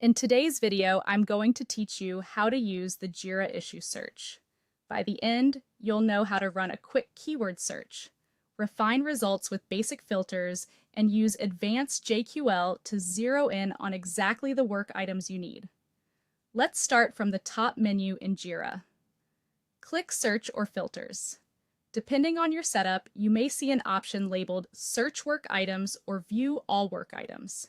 In today's video, I'm going to teach you how to use the Jira issue search. By the end, you'll know how to run a quick keyword search, refine results with basic filters, and use advanced JQL to zero in on exactly the work items you need. Let's start from the top menu in Jira. Click Search or Filters. Depending on your setup, you may see an option labeled Search Work Items or View All Work Items.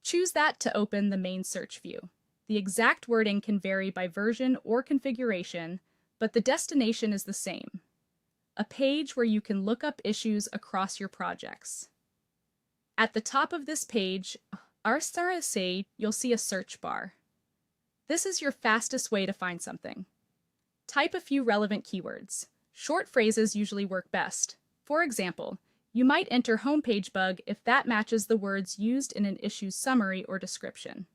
Choose that to open the main search view. The exact wording can vary by version or configuration, but the destination is the same. A page where you can look up issues across your projects. At the top of this page, you'll see a search bar. This is your fastest way to find something. Type a few relevant keywords. Short phrases usually work best. For example, you might enter homepage bug if that matches the words used in an issue's summary or description.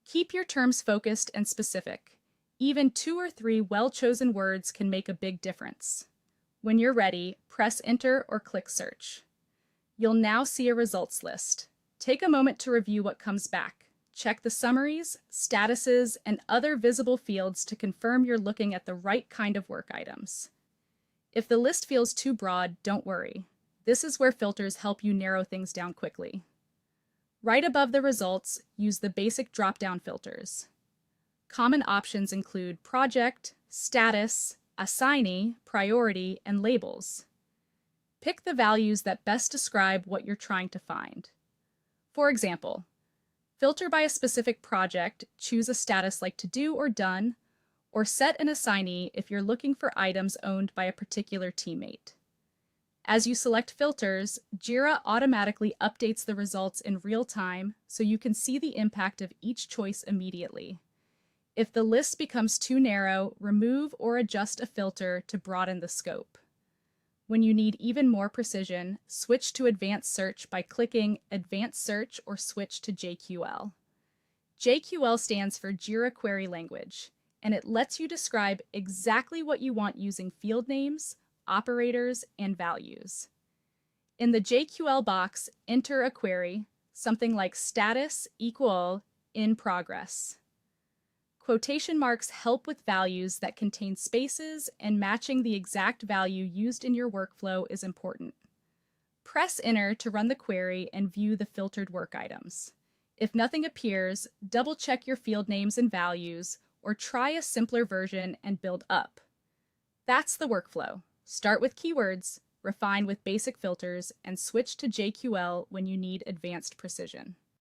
Keep your terms focused and specific. Even 2 or 3 well-chosen words can make a big difference. When you're ready, press Enter or click Search. You'll now see a results list. Take a moment to review what comes back. Check the summaries, statuses, and other visible fields to confirm you're looking at the right kind of work items. If the list feels too broad, don't worry. This is where filters help you narrow things down quickly. Right above the results, use the basic drop-down filters. Common options include project, status, assignee, priority, and labels. Pick the values that best describe what you're trying to find. For example, filter by a specific project, choose a status like to do or done, or set an assignee if you're looking for items owned by a particular teammate. As you select filters, Jira automatically updates the results in real time so you can see the impact of each choice immediately. If the list becomes too narrow, remove or adjust a filter to broaden the scope. When you need even more precision, switch to Advanced Search by clicking Advanced Search or switch to JQL. JQL stands for Jira Query Language, and it lets you describe exactly what you want using field names, operators, and values. In the JQL box, enter a query, something like status equal in progress. Quotation marks help with values that contain spaces, and matching the exact value used in your workflow is important. Press Enter to run the query and view the filtered work items. If nothing appears, double-check your field names and values, or try a simpler version and build up. That's the workflow. Start with keywords, refine with basic filters, and switch to JQL when you need advanced precision.